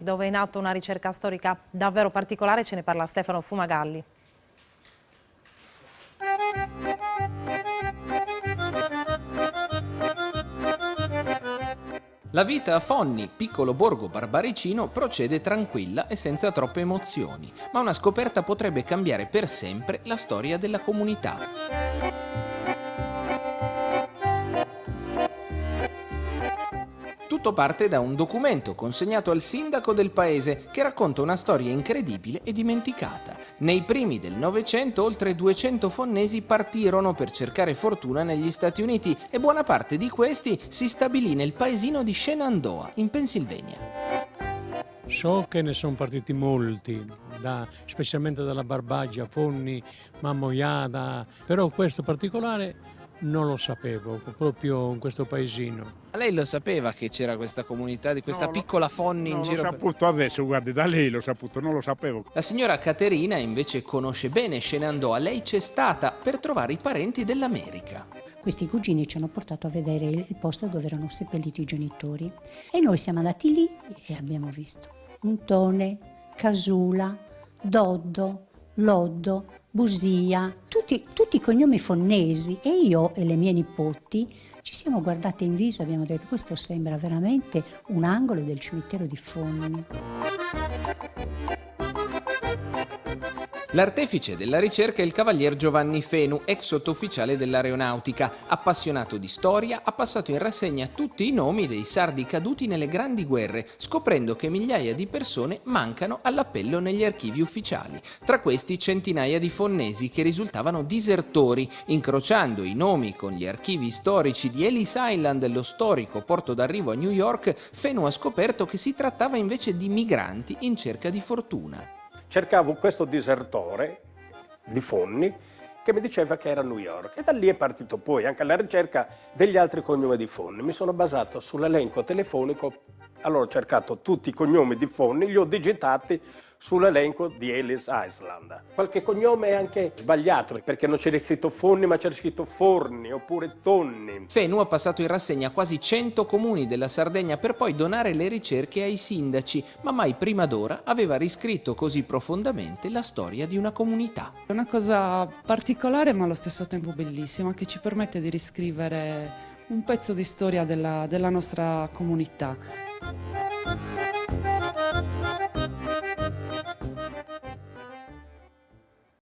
dove è in atto una ricerca storica davvero particolare, ce ne parla Stefano Fumagalli. La vita a Fonni, piccolo borgo barbaricino, procede tranquilla e senza troppe emozioni, ma una scoperta potrebbe cambiare per sempre la storia della comunità. Tutto parte da un documento consegnato al sindaco del paese che racconta una storia incredibile e dimenticata. Nei primi del Novecento oltre 200 fonnesi partirono per cercare fortuna negli Stati Uniti e buona parte di questi si stabilì nel paesino di Shenandoah, in Pennsylvania. So che ne sono partiti molti, specialmente dalla Barbagia, Fonni, Mammoiada, però questo particolare non lo sapevo, proprio in questo paesino. Ma lei lo sapeva che c'era questa comunità, di questa piccola Fonni in giro? L'ho saputo adesso, guardi, da lei l'ho saputo, non lo sapevo. La signora Caterina invece conosce bene Shenandoah, lei c'è stata per trovare i parenti dell'America. Questi cugini ci hanno portato a vedere il posto dove erano seppelliti i genitori e noi siamo andati lì e abbiamo visto Untone, Casula, Doddo, Loddo, Busia, tutti i cognomi fonnesi, e io e le mie nipoti ci siamo guardate in viso e abbiamo detto: questo sembra veramente un angolo del cimitero di Fonni. L'artefice della ricerca è il cavalier Giovanni Fenu, ex sottufficiale dell'aeronautica. Appassionato di storia, ha passato in rassegna tutti i nomi dei sardi caduti nelle grandi guerre, scoprendo che migliaia di persone mancano all'appello negli archivi ufficiali. Tra questi centinaia di fonnesi che risultavano disertori. Incrociando i nomi con gli archivi storici di Ellis Island, lo storico porto d'arrivo a New York, Fenu ha scoperto che si trattava invece di migranti in cerca di fortuna. Cercavo questo disertore di Fonni che mi diceva che era a New York, e da lì è partito poi anche la ricerca degli altri cognomi di Fonni. Mi sono basato sull'elenco telefonico, allora ho cercato tutti i cognomi di Fonni, li ho digitati sull'elenco di Ellis Island. Qualche cognome è anche sbagliato, perché non c'era scritto Fonni ma c'era scritto Forni oppure Tonni. Fenu ha passato in rassegna quasi 100 comuni della Sardegna per poi donare le ricerche ai sindaci, ma mai prima d'ora aveva riscritto così profondamente la storia di una comunità. È una cosa particolare ma allo stesso tempo bellissima, che ci permette di riscrivere un pezzo di storia della nostra comunità.